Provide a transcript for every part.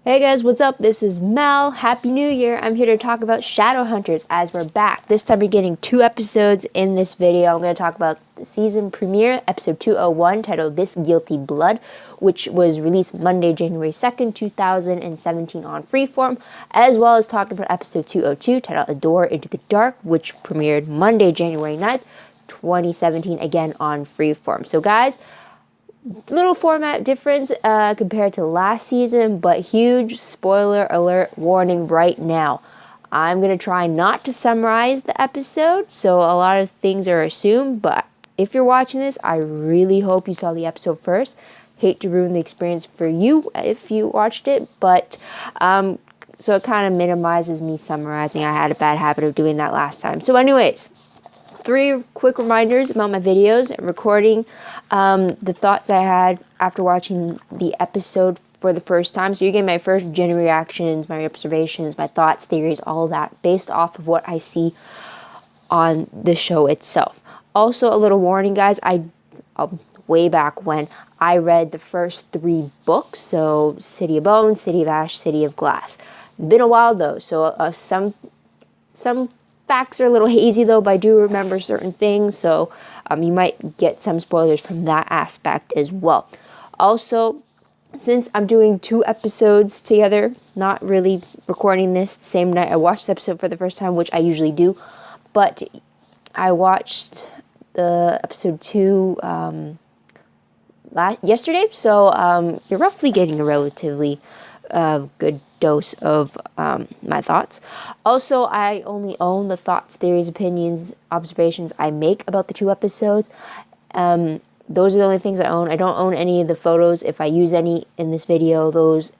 Hey guys, what's up? This is Mel. Happy New Year. I'm here to talk about Shadowhunters as we're back. This time you're getting 2 episodes in this video. I'm going to talk about the season premiere, episode 201, titled This Guilty Blood, which was released Monday, January 2nd, 2017 on Freeform, as well as talking about episode 202, titled A Door into the Dark, which premiered Monday, January 9th, 2017, again on Freeform. So guys, little format difference compared to last season, but huge spoiler alert warning right now. I'm going to try not to summarize the episode, so a lot of things are assumed, but if you're watching this, I really hope you saw the episode first. Hate to ruin the experience for you if you watched it, but so it kind of minimizes me summarizing. I had a bad habit of doing that last time. So anyways, 3 quick reminders about my videos and recording the thoughts I had after watching the episode for the first time. So you're getting my first gen reactions, my observations, my thoughts, theories, all that based off of what I see on the show itself. Also, a little warning, guys, way back when I read the first 3 books, so City of Bones, City of Ash, City of Glass. It's been a while though, so some facts are a little hazy though, but I do remember certain things, so you might get some spoilers from that aspect as well. Also, since I'm doing 2 episodes together, not really recording this the same night I watched the episode for the first time, which I usually do, but I watched the episode 2 yesterday, so you're roughly getting a relatively good dose of my thoughts. Also, I only own the thoughts, theories, opinions, observations I make about the 2 episodes. Those are the only things I own. I don't own any of the photos. If I use any in this video, those,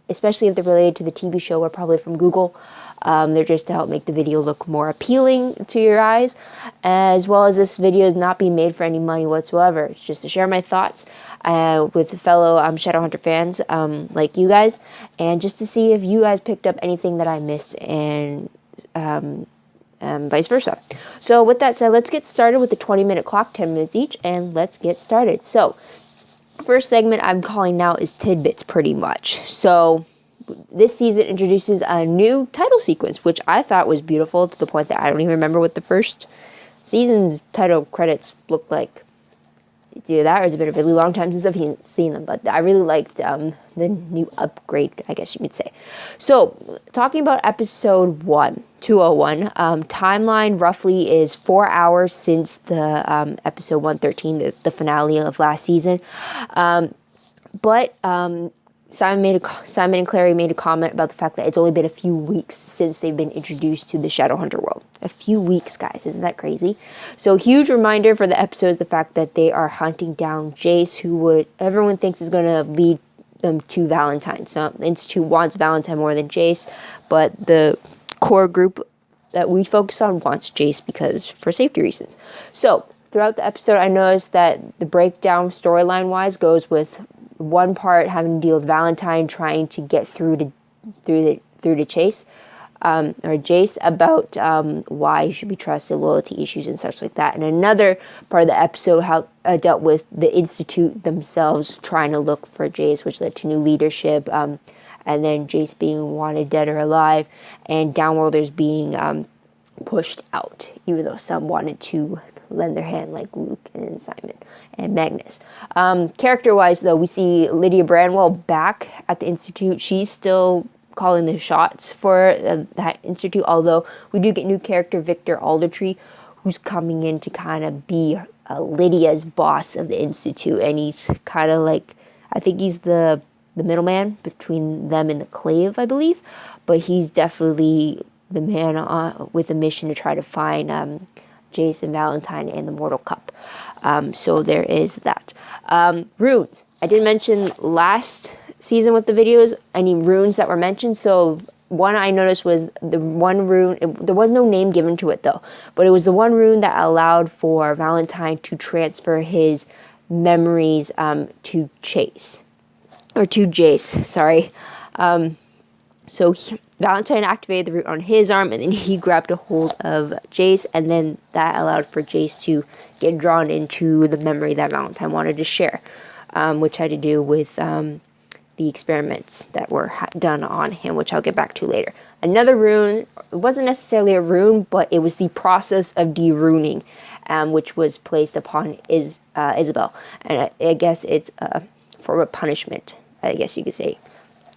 especially if they're related to the TV show, are probably from Google. They're just to help make the video look more appealing to your eyes, as well as this video is not being made for any money whatsoever. It's just to share my thoughts with fellow Shadowhunter fans like you guys, and just to see if you guys picked up anything that I missed, and vice versa. So with that said, let's get started with the 20-minute clock, 10 minutes each, and let's get started. So first segment I'm calling now is Tidbits, pretty much. So this season introduces a new title sequence, which I thought was beautiful to the point that I don't even remember what the first season's title credits looked like. It's either that or it's been a really long time since I've seen them, but I really liked the new upgrade, I guess you could say. So, talking about episode 201, timeline roughly is 4 hours since the episode 113, the finale of last season. But Simon and Clary made a comment about the fact that it's only been a few weeks since they've been introduced to the Shadowhunter world. A few weeks, guys. Isn't that crazy? So, huge reminder for the episode is the fact that they are hunting down Jace, who everyone thinks is going to lead them to Valentine. So, the Institute wants Valentine more than Jace, but the core group that we focus on wants Jace for safety reasons. So, throughout the episode, I noticed that the breakdown storyline-wise goes with one part having to deal with Valentine trying to get through to Chase or Jace about why he should be trusted, loyalty issues and such like that. And another part of the episode dealt with the Institute themselves trying to look for Jace, which led to new leadership, and then Jace being wanted dead or alive, and Downworlders being pushed out, even though some wanted to lend their hand, like Luke and Simon and Magnus. Character-wise, though, we see Lydia Branwell back at the Institute. She's still calling the shots for that Institute, although we do get new character Victor Aldertree, who's coming in to kind of be Lydia's boss of the Institute, and he's kind of like, I think he's the middleman between them and the Clave, I believe, but he's definitely the man with a mission to try to find Jace and Valentine and the Mortal Cup. So there is that. Runes. I did mention last season with the videos any runes that were mentioned. So one I noticed was the one rune. There was no name given to it though, but it was the one rune that allowed for Valentine to transfer his memories to Jace. Sorry. So Valentine activated the rune on his arm, and then he grabbed a hold of Jace, and then that allowed for Jace to get drawn into the memory that Valentine wanted to share, which had to do with the experiments that were done on him, which I'll get back to later. Another rune, it wasn't necessarily a rune, but it was the process of de-runing, which was placed upon Isabel. And I guess it's a form of punishment, I guess you could say.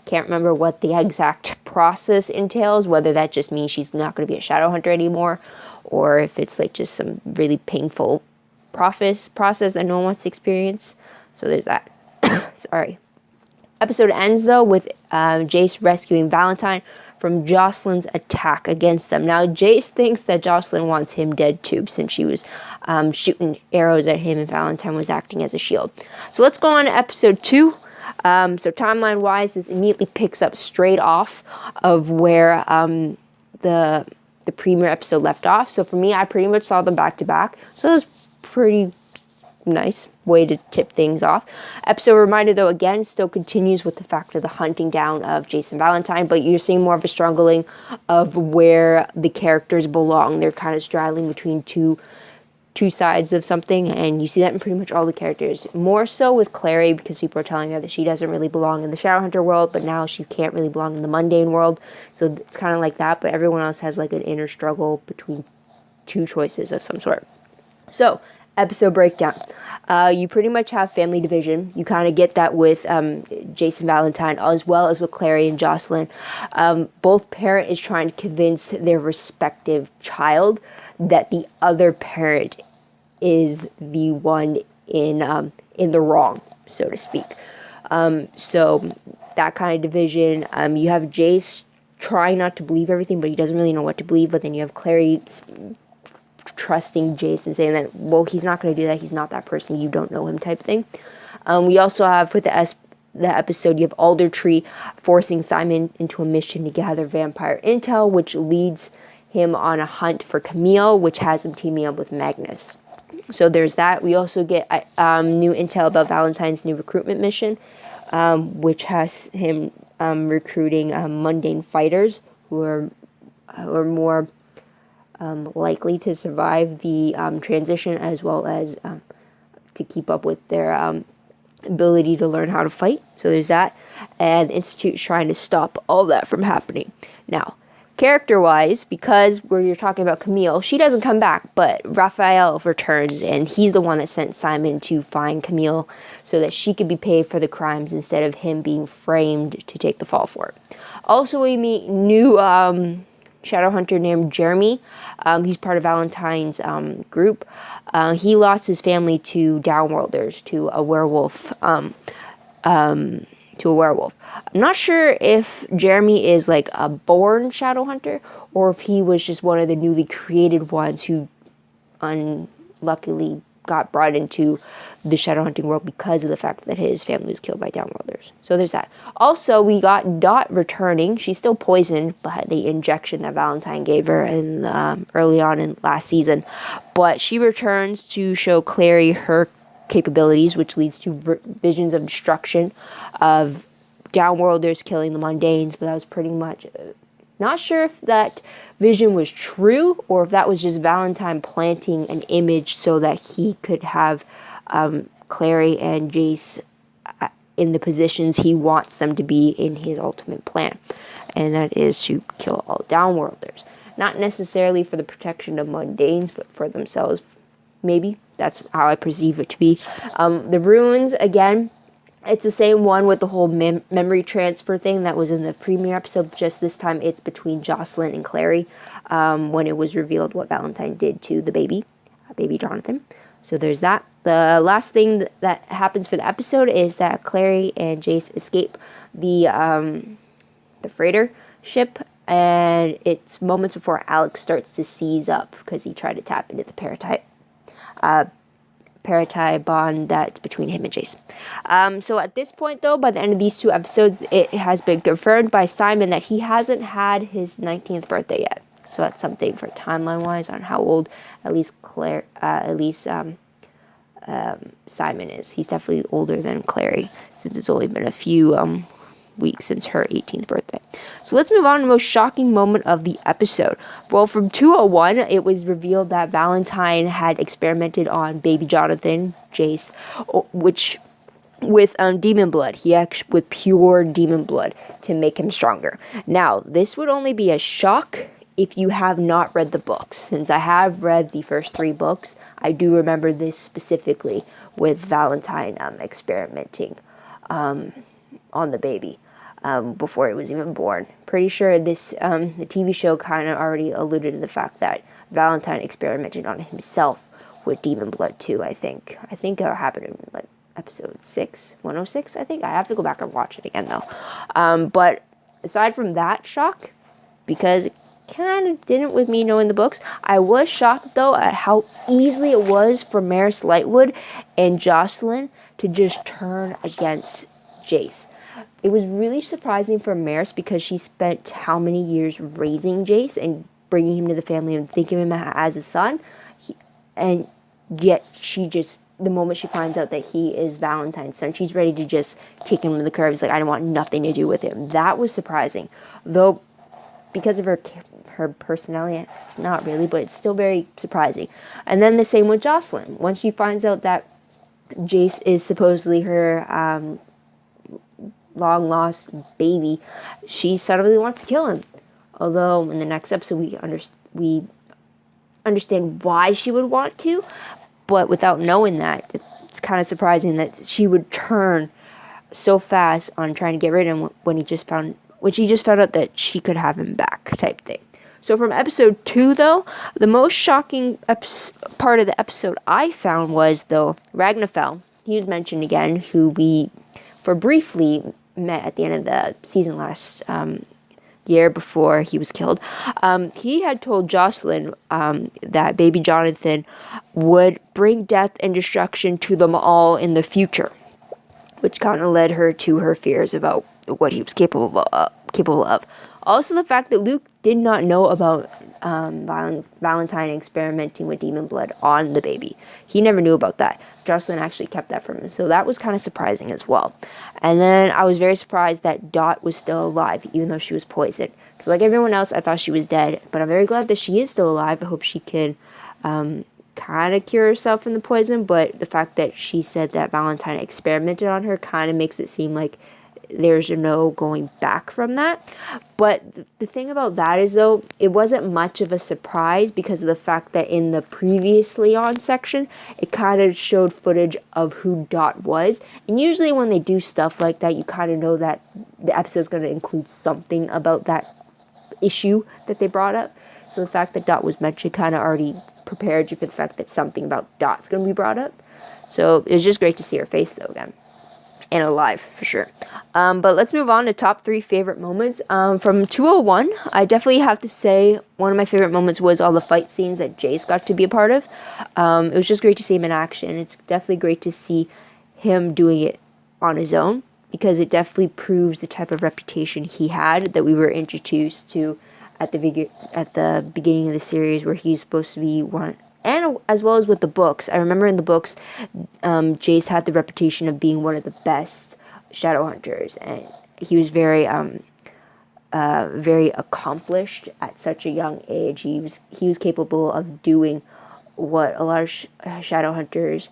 Can't remember what the exact process entails, whether that just means she's not going to be a Shadowhunter anymore, or if it's like just some really painful process that no one wants to experience. So there's that. Sorry. Episode ends, though, with Jace rescuing Valentine from Jocelyn's attack against them. Now, Jace thinks that Jocelyn wants him dead, too, since she was shooting arrows at him and Valentine was acting as a shield. So let's go on to episode 2. So timeline-wise, this immediately picks up straight off of where the premiere episode left off. So for me, I pretty much saw them back-to-back. So it was pretty nice way to tip things off. Episode reminder, though, again, still continues with the fact of the hunting down of Jason Valentine, but you're seeing more of a struggling of where the characters belong. They're kind of straddling between two sides of something, and you see that in pretty much all the characters. More so with Clary, because people are telling her that she doesn't really belong in the Shadowhunter world, but now she can't really belong in the mundane world. So it's kind of like that, but everyone else has like an inner struggle between two choices of some sort. So, episode breakdown. You pretty much have family division. You kind of get that with Jason Valentine, as well as with Clary and Jocelyn. Both parent is trying to convince their respective child that the other parent is the one in the wrong, so to speak. So that kind of division. You have Jace trying not to believe everything, but he doesn't really know what to believe. But then you have Clary trusting Jace and saying that, well, he's not going to do that. He's not that person. You don't know him, type thing. We also have, for the episode, you have Aldertree forcing Simon into a mission to gather vampire intel, which leads him on a hunt for Camille, which has him teaming up with Magnus. So there's that. We also get new intel about Valentine's new recruitment mission, which has him recruiting mundane fighters who are more likely to survive the transition, as well as to keep up with their ability to learn how to fight. So there's that. And the Institute's trying to stop all that from happening. Now, character-wise, because where you're talking about Camille, she doesn't come back, but Raphael returns, and he's the one that sent Simon to find Camille so that she could be paid for the crimes instead of him being framed to take the fall for it. Also, we meet new Shadowhunter named Jeremy. He's part of Valentine's group. He lost his family to Downworlders, to a werewolf. I'm not sure if Jeremy is like a born Shadowhunter, or if he was just one of the newly created ones who unluckily got brought into the Shadowhunting world because of the fact that his family was killed by Downworlders. So there's that. Also, we got Dot returning. She's still poisoned by the injection that Valentine gave her in early on in last season, but she returns to show Clary her capabilities, which leads to visions of destruction of Downworlders killing the Mundanes. But that was pretty much not sure if that vision was true or if that was just Valentine planting an image so that he could have Clary and Jace in the positions he wants them to be in his ultimate plan, and that is to kill all Downworlders. Not necessarily for the protection of Mundanes, but for themselves, maybe. That's how I perceive it to be. The runes, again, it's the same one with the whole memory transfer thing that was in the premiere episode, just this time it's between Jocelyn and Clary, when it was revealed what Valentine did to the baby Jonathan. So there's that. The last thing that happens for the episode is that Clary and Jace escape the freighter ship, and it's moments before Alex starts to seize up because he tried to tap into the parati bond that's between him and Jace. So at this point, though, by the end of these 2 episodes, it has been confirmed by Simon that he hasn't had his 19th birthday yet. So that's something for timeline-wise on how old at least Simon is. He's definitely older than Clary, since it's only been a few weeks since her 18th birthday. So let's move on to the most shocking moment of the episode. Well, from 201, it was revealed that Valentine had experimented on baby Jonathan, Jace, which with demon blood. He actually with pure demon blood to make him stronger. Now, this would only be a shock if you have not read the books. Since I have read the first 3 books, I do remember this specifically with Valentine experimenting on the baby before it was even born. Pretty sure this the TV show kind of already alluded to the fact that Valentine experimented on himself with demon blood too. I think it happened in like episode 106, I think. I have to go back and watch it again, though. But aside from that shock, because it kind of didn't with me knowing the books, I was shocked, though, at how easily it was for Maris Lightwood and Jocelyn to just turn against Jace. It was really surprising for Maris because she spent how many years raising Jace and bringing him to the family and thinking of him as a son. And yet she just, the moment she finds out that he is Valentine's son, she's ready to just kick him in the curves. Like, I don't want nothing to do with him. That was surprising. Though, because of her personality, it's not really, but it's still very surprising. And then the same with Jocelyn. Once she finds out that Jace is supposedly her long-lost baby, she suddenly wants to kill him. Although, in the next episode, we understand why she would want to, but without knowing that, it's kind of surprising that she would turn so fast on trying to get rid of him when she just found out that she could have him back, type thing. So from episode 2, though, the most shocking part of the episode I found was, though, Ragnafell. He was mentioned again, who we, for briefly, met at the end of the season last year before he was killed. He had told Jocelyn that baby Jonathan would bring death and destruction to them all in the future, which kind of led her to her fears about what he was capable of. Also, the fact that Luke did not know about Valentine experimenting with demon blood on the baby. He never knew about that. Jocelyn actually kept that from him, so that was kind of surprising as well. And then I was very surprised that Dot was still alive, even though she was poisoned. Because like everyone else, I thought she was dead, but I'm very glad that she is still alive. I hope she can kind of cure herself from the poison, but the fact that she said that Valentine experimented on her kind of makes it seem like there's no going back from that. But the thing about that is, though, it wasn't much of a surprise because of the fact that in the previously on section, it kind of showed footage of who Dot was. And usually when they do stuff like that, you kind of know that the episode's going to include something about that issue that they brought up. So the fact that Dot was mentioned kind of already prepared you for the fact that something about Dot's going to be brought up. So it was just great to see her face, though, again. And alive, for sure. But let's move on to top 3 favorite moments. From 201, I definitely have to say one of my favorite moments was all the fight scenes that Jace got to be a part of. It was just great to see him in action. It's definitely great to see him doing it on his own, because it definitely proves the type of reputation he had that we were introduced to at the beginning of the series, where he's supposed to be one. And as well as with the books. I remember in the books, Jace had the reputation of being one of the best Shadowhunters. And he was very accomplished at such a young age. He was capable of doing what a lot of Shadowhunters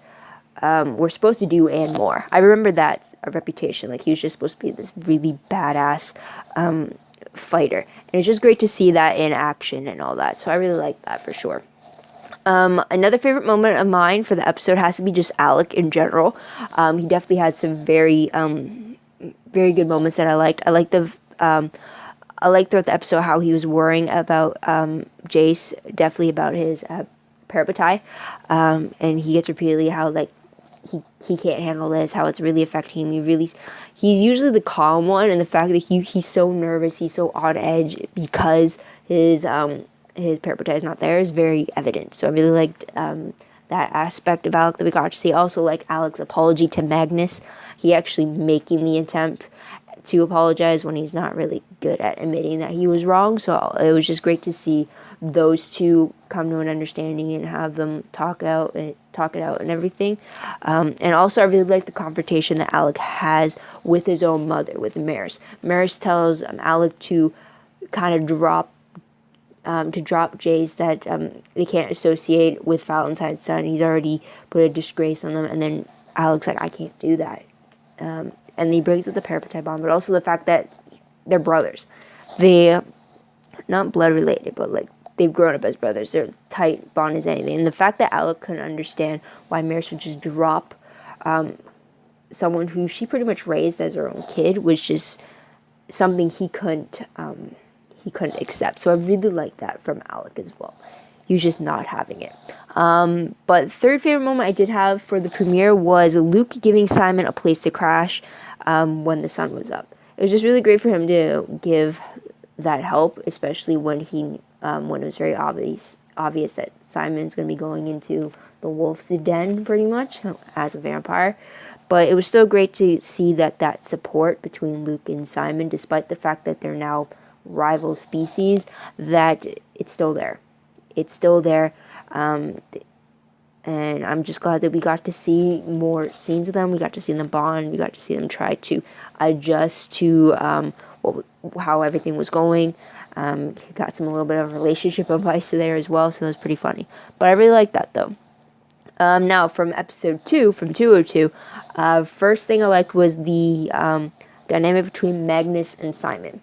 were supposed to do and more. I remember that reputation. Like, he was just supposed to be this really badass fighter. And it's just great to see that in action and all that. So I really like that for sure. Another favorite moment of mine for the episode has to be just Alec in general. He definitely had some very good moments that I liked. I liked throughout the episode how he was worrying about Jace, definitely about his parabatai, and he gets repeatedly how like he can't handle this, how it's really affecting him. He's usually the calm one, and the fact that he's so nervous, he's so on edge because his parabatai is not there is very evident. So I really liked that aspect of Alec that we got to see. Also, like Alec's apology to Magnus, he actually making the attempt to apologize when he's not really good at admitting that he was wrong. So it was just great to see those two come to an understanding and have them talk it out and everything. And also, I really like the confrontation that Alec has with his own mother, with Maris. Maris tells Alec to kind of drop Jace, that they can't associate with Valentine's son. He's already put a disgrace on them. And then Alec's like, I can't do that. and he breaks up the parapet bond, but also the fact that they're brothers. They not blood related, but like they've grown up as brothers. They're tight bond as anything. And the fact that Alec couldn't understand why Maris would just drop someone who she pretty much raised as her own kid was just something he couldn't accept. So I really like that from Alec as well. He was just not having it. But third favorite moment I did have for the premiere was Luke giving Simon a place to crash when the sun was up. It was just really great for him to give that help, especially when it was very obvious that Simon's going to be going into the wolf's den pretty much as a vampire. But it was still great to see that support between Luke and Simon, despite the fact that they're now rival species, that it's still there. It's still there. And I'm just glad that we got to see more scenes of them. We got to see them bond. We got to see them try to adjust to how everything was going. Got a little bit of relationship advice there as well, so that was pretty funny. But I really like that, though. Now, from episode 2, from 202, first thing I liked was the dynamic between Magnus and Simon.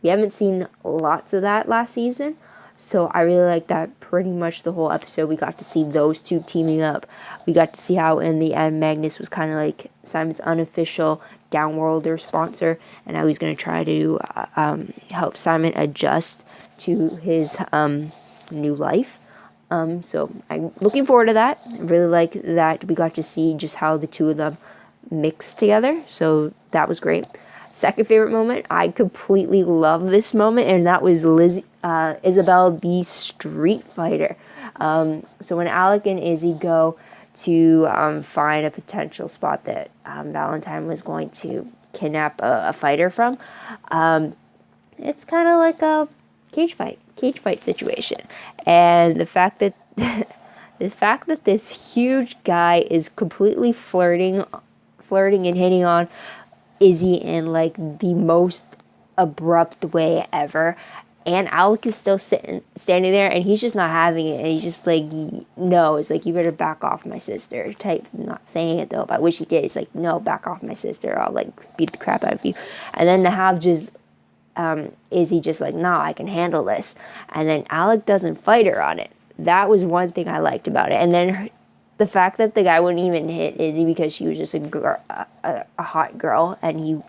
We haven't seen lots of that last season, so I really like that pretty much the whole episode. We got to see those two teaming up. We got to see how in the end Magnus was kind of like Simon's unofficial downworlder sponsor, and how he's going to try to help Simon adjust to his new life. So I'm looking forward to that. I really like that we got to see just how the two of them mixed together. So that was great. Second favorite moment, I completely love this moment, and that was Isabel the Street Fighter. So when Alec and Izzy go to find a potential spot that Valentine was going to kidnap a fighter from, it's kind of like a cage fight situation. And the fact that this huge guy is completely flirting and hitting on Izzy in like the most abrupt way ever, and Alec is still standing there, and he's just not having it, and he's just like, no, it's like, you better back off my sister type. Not saying it though, but I wish he did. It's like, no, back off my sister, I'll like beat the crap out of you. And then to have just Izzy just like, no, I can handle this, and then Alec doesn't fight her on it. That was one thing I liked about it. And then the fact that the guy wouldn't even hit Izzy because she was just a hot girl, and he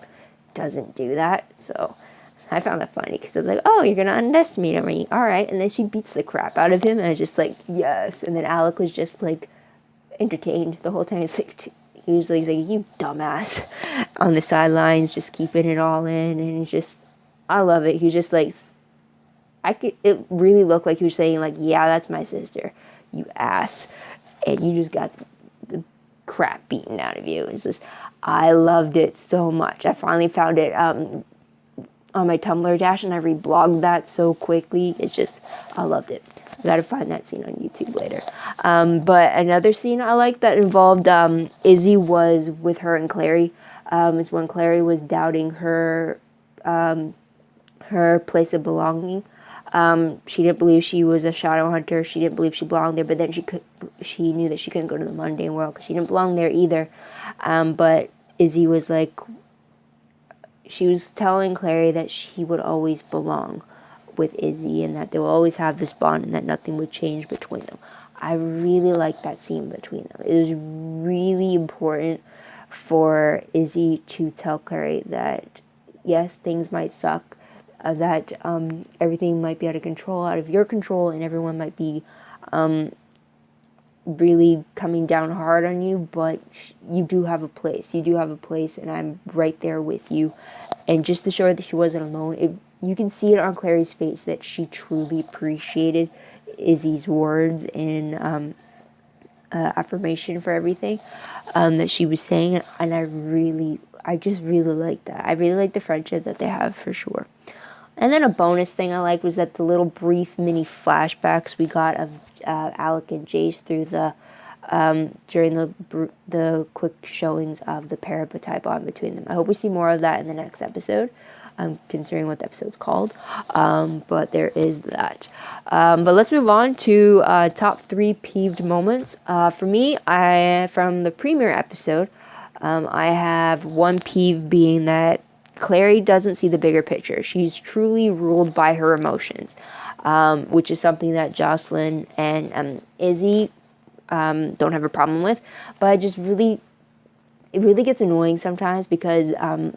doesn't do that. So I found that funny, because I was like, oh, you're gonna underestimate me, all right. And then she beats the crap out of him, and I was just like, yes. And then Alec was just like entertained the whole time. It's like, he was like, you dumbass, on the sidelines, just keeping it all in. And just, I love it. He was just like, it really looked like he was saying like, yeah, that's my sister, you ass, and you just got the crap beaten out of you. It's just, I loved it so much. I finally found it on my Tumblr dash, and I reblogged that so quickly. It's just, I loved it. I gotta find that scene on YouTube later. But another scene I liked that involved Izzy was with her and Clary. It's when Clary was doubting her place of belonging. She didn't believe she was a Shadowhunter. She didn't believe she belonged there, but then she knew that she couldn't go to the mundane world because she didn't belong there either. But Izzy was like, she was telling Clary that she would always belong with Izzy, and that they will always have this bond, and that nothing would change between them. I really liked that scene between them. It was really important for Izzy to tell Clary that, yes, things might suck, that everything might be out of your control, and everyone might be really coming down hard on you, but you do have a place. You do have a place, and I'm right there with you. And just to show her that she wasn't alone, you can see it on Clary's face that she truly appreciated Izzy's words and affirmation for everything that she was saying, and I just really like that. I really like the friendship that they have, for sure. And then a bonus thing I liked was that the little brief mini flashbacks we got of Alec and Jace through during the quick showings of the parapet bond between them. I hope we see more of that in the next episode, considering what the episode's called. But there is that. But let's move on to top 3 peeved moments. For me, from the premiere episode, I have one peeve being that Clary doesn't see the bigger picture. She's truly ruled by her emotions, which is something that Jocelyn and Izzy don't have a problem with. But it really gets annoying sometimes because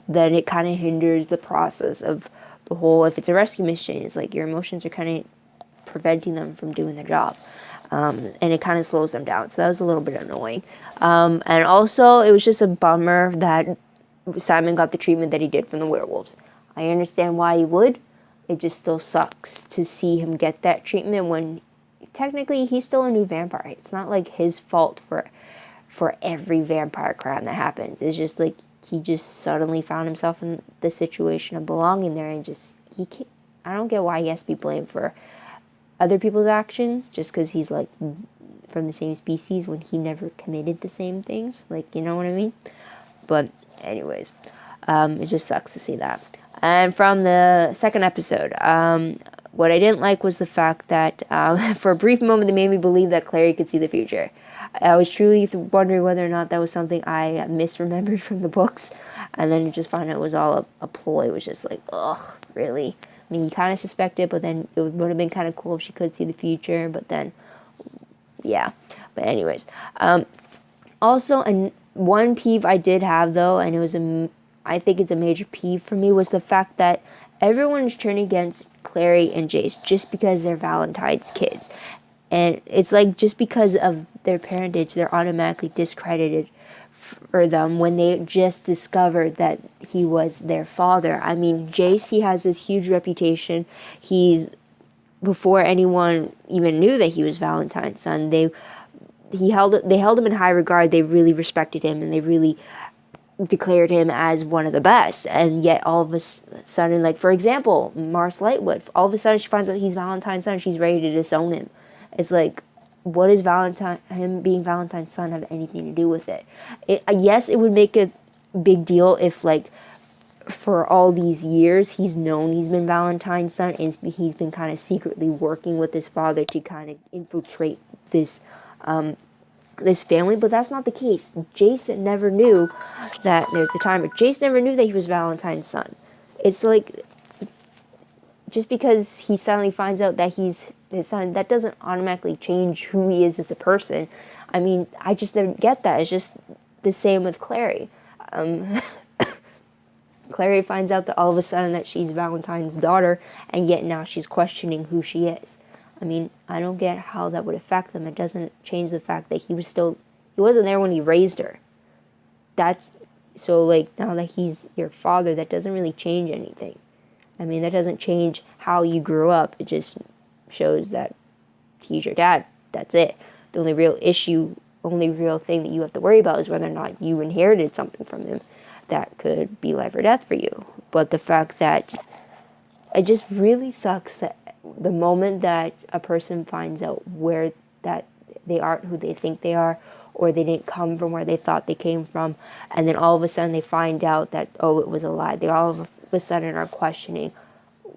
then it kind of hinders the process of the whole, if it's a rescue mission, it's like your emotions are kind of preventing them from doing their job. And it kind of slows them down. So that was a little bit annoying. And also, it was just a bummer that Simon got the treatment that he did from the werewolves. I understand why he would. It just still sucks to see him get that treatment when technically he's still a new vampire. It's not like his fault for every vampire crime that happens. It's just like he just suddenly found himself in the situation of belonging there, and just he can't. I don't get why he has to be blamed for other people's actions just because he's like from the same species when he never committed the same things. Like, you know what I mean? But anyways, it just sucks to see that. And from the second episode, what I didn't like was the fact that for a brief moment they made me believe that Clary could see the future. I was truly wondering whether or not that was something I misremembered from the books, and then just found out it was all a ploy. It was just like, ugh, really? I mean, you kind of suspect it, but then it would have been kind of cool if she could see the future, but then, yeah. But anyways, also, one peeve I did have, though, and it was I think it's a major peeve for me, was the fact that everyone is turning against Clary and Jace just because they're Valentine's kids. And it's like, just because of their parentage, they're automatically discredited for them when they just discovered that he was their father. I mean, Jace, he has this huge reputation. Before anyone even knew that he was Valentine's son, they held him in high regard. They really respected him, and they really declared him as one of the best. And yet all of a sudden, like, for example, Mars Lightwood, all of a sudden she finds out he's Valentine's son, she's ready to disown him. It's like, what does him being Valentine's son have anything to do with it? Yes, it would make a big deal if, like, for all these years he's known he's been Valentine's son, and he's been kind of secretly working with his father to kind of infiltrate this family, but that's not the case. Jason never knew that, there's a timer, Jason never knew that he was Valentine's son. It's like, just because he suddenly finds out that he's his son, that doesn't automatically change who he is as a person. I mean, I just didn't get that. It's just the same with Clary. Clary finds out that all of a sudden that she's Valentine's daughter, and yet now she's questioning who she is. I mean, I don't get how that would affect them. It doesn't change the fact that he wasn't there when he raised her. So, like, now that he's your father, that doesn't really change anything. I mean, that doesn't change how you grew up. It just shows that he's your dad. That's it. The only real thing that you have to worry about is whether or not you inherited something from him that could be life or death for you. But the fact that it just really sucks that the moment that a person finds out where that they aren't who they think they are, or they didn't come from where they thought they came from, and then all of a sudden they find out that, oh, it was a lie. They all of a sudden are questioning,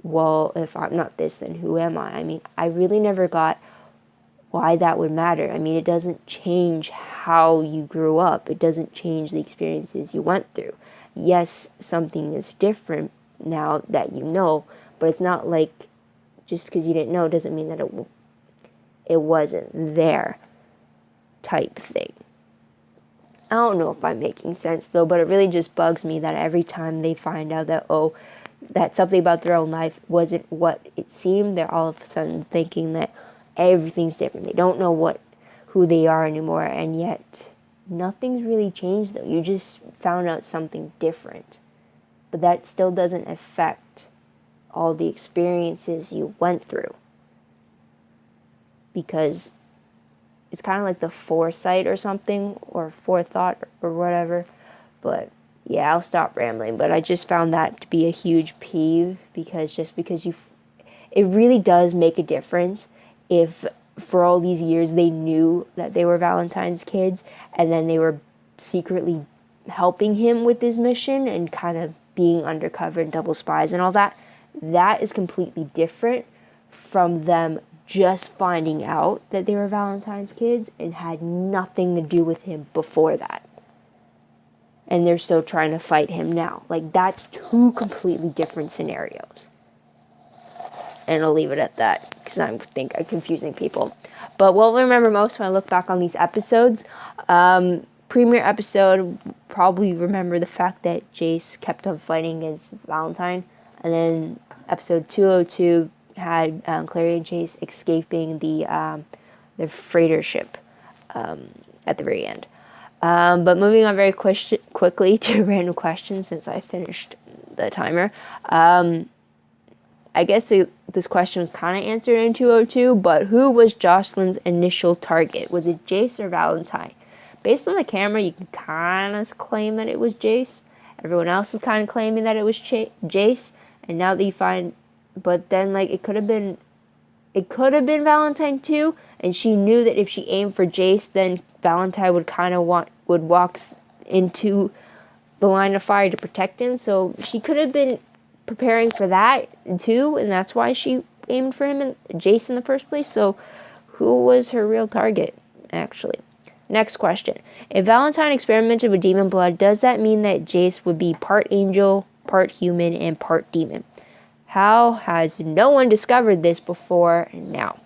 well, if I'm not this, then who am I? I mean, I really never got why that would matter. I mean, it doesn't change how you grew up. It doesn't change the experiences you went through. Yes, something is different now that you know, but it's not like just because you didn't know doesn't mean that it wasn't there type thing. I don't know if I'm making sense, though, but it really just bugs me that every time they find out that, oh, that something about their own life wasn't what it seemed, they're all of a sudden thinking that everything's different. They don't know who they are anymore, and yet nothing's really changed, though. You just found out something different. But that still doesn't affect all the experiences you went through. Because it's kind of like the foresight or something, or forethought or whatever. But yeah, I'll stop rambling. But I just found that to be a huge peeve, because just because it really does make a difference if for all these years they knew that they were Valentine's kids, and then they were secretly helping him with his mission and kind of being undercover and double spies and all that. That is completely different from them just finding out that they were Valentine's kids and had nothing to do with him before that. and they're still trying to fight him now. Like, that's two completely different scenarios. And I'll leave it at that, because I think I'm confusing people. But what I'll remember most when I look back on these episodes, premiere episode, probably remember the fact that Jace kept on fighting against Valentine. And then episode 202 had Clary and Jace escaping the freighter ship at the very end. But moving on very quickly to random questions, since I finished the timer. I guess this question was kind of answered in 202, but who was Jocelyn's initial target? Was it Jace or Valentine? Based on the camera, you can kind of claim that it was Jace. Everyone else is kind of claiming that it was Jace. And now that you find, but then like it could have been Valentine too. And she knew that if she aimed for Jace, then Valentine would walk into the line of fire to protect him. So she could have been preparing for that too, and that's why she aimed for him and Jace in the first place. So who was her real target, actually? Next question. If Valentine experimented with demon blood, does that mean that Jace would be part angel, part human, and part demon? How has no one discovered this before now?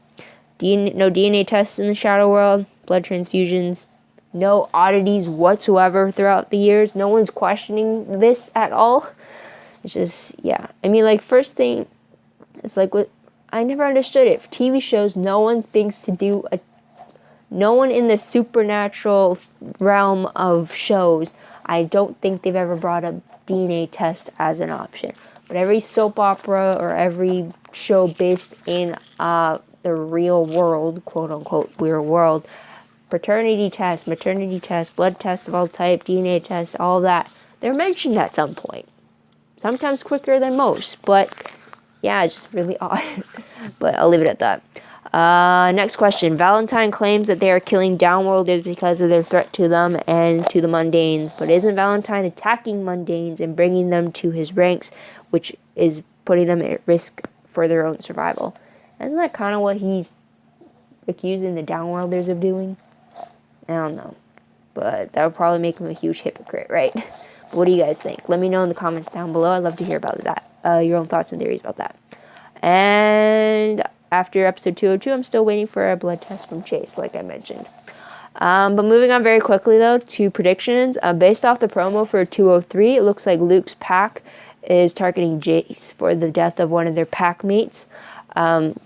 No DNA tests in the shadow world, blood transfusions, no oddities whatsoever throughout the years. No one's questioning this at all. It's just, yeah. I mean, like, first thing, it's like, I never understood it. For TV shows, no one in the supernatural realm of shows, I don't think they've ever brought up DNA test as an option. But every soap opera or every show based in the real world, quote unquote, real world, paternity test, maternity test, blood test of all type, DNA test, all that, they're mentioned at some point. Sometimes quicker than most, but yeah, it's just really odd. But I'll leave it at that. Next question. Valentine claims that they are killing downworlders because of their threat to them and to the mundanes, but isn't Valentine attacking mundanes and bringing them to his ranks, which is putting them at risk for their own survival? Isn't that kind of what he's accusing the downworlders of doing? I don't know, but that would probably make him a huge hypocrite, right? What do you guys think? Let me know in the comments down below. I'd love to hear about that. Your own thoughts and theories about that. And after episode 202, I'm still waiting for a blood test from Chase, like I mentioned. But moving on very quickly, though, to predictions. Based off the promo for 203, it looks like Luke's pack is targeting Jace for the death of one of their pack mates,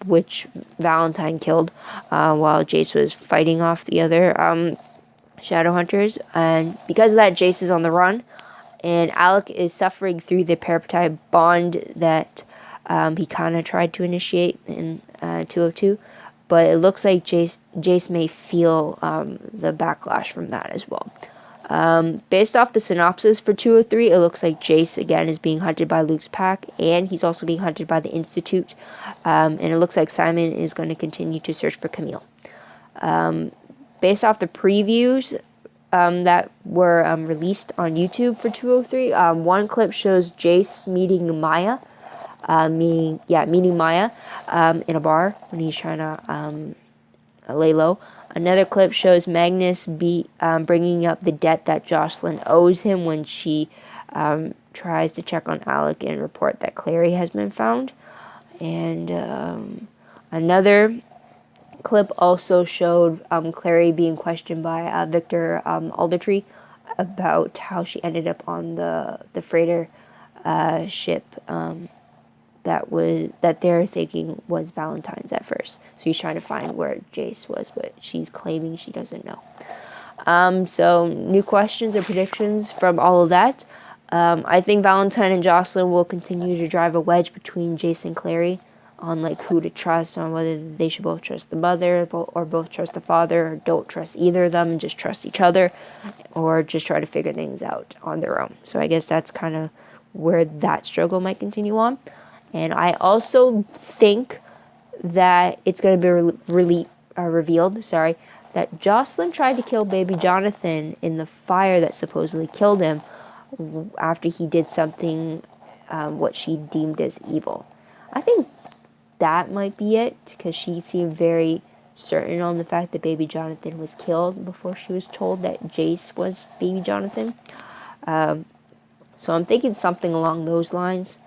which Valentine killed while Jace was fighting off the other Shadowhunters. And because of that, Jace is on the run. And Alec is suffering through the parapetide bond that he kind of tried to initiate in 202. But it looks like Jace may feel the backlash from that as well. Based off the synopsis for 203, it looks like Jace, again, is being hunted by Luke's pack. And he's also being hunted by the Institute. And it looks like Simon is going to continue to search for Camille. Based off the previews that were released on YouTube for 203. One clip shows Jace meeting Maya, meeting Maya in a bar when he's trying to lay low. Another clip shows Magnus bringing up the debt that Jocelyn owes him when she tries to check on Alec and report that Clary has been found. And another clip also showed Clary being questioned by Victor Aldertree about how she ended up on the freighter ship that they're thinking was Valentine's at first. So he's trying to find where Jace was, but she's claiming she doesn't know. So new questions or predictions from all of that. I think Valentine and Jocelyn will continue to drive a wedge between Jace and Clary on like who to trust, on whether they should both trust the mother or both trust the father, or don't trust either of them and just trust each other, or just try to figure things out on their own. So I guess that's kind of where that struggle might continue on. And I also think that it's going to be revealed, that Jocelyn tried to kill baby Jonathan in the fire that supposedly killed him after he did something what she deemed as evil. I think that might be it, because she seemed very certain on the fact that baby Jonathan was killed before she was told that Jace was baby Jonathan. So I'm thinking something along those lines.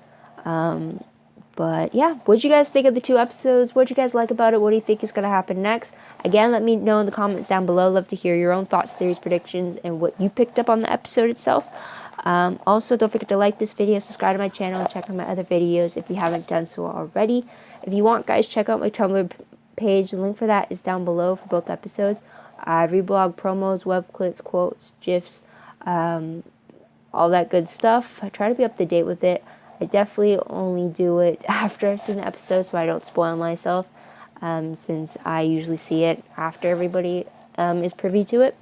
But yeah, what'd you guys think of the 2 episodes? What'd you guys like about it? What do you think is going to happen next? Again, let me know in the comments down below. Love to hear your own thoughts, theories, predictions, and what you picked up on the episode itself. Also, don't forget to like this video, subscribe to my channel, and check out my other videos if you haven't done so already. If you want, guys, check out my Tumblr page. The link for that is down below for both episodes. I reblog promos, web clips, quotes, GIFs, all that good stuff. I try to be up to date with it. I definitely only do it after I've seen the episode so I don't spoil myself, since I usually see it after everybody is privy to it.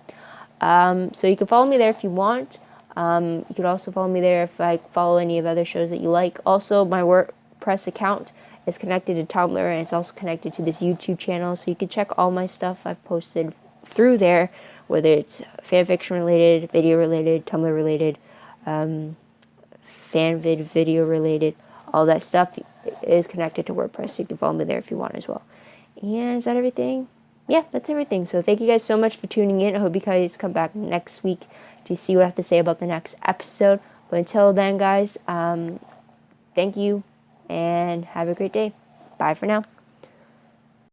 So you can follow me there if you want. You can also follow me there if I follow any of other shows that you like. Also, my WordPress account is connected to Tumblr, and it's also connected to this YouTube channel, so you can check all my stuff I've posted through there, whether it's fanfiction related, video related, Tumblr related, fanvid video related, all that stuff is connected to WordPress, so you can follow me there if you want as well. And is that everything? Yeah, that's everything. So thank you guys so much for tuning in. I hope you guys come back next week to see what I have to say about the next episode. But until then, guys, thank you and have a great day. Bye for now.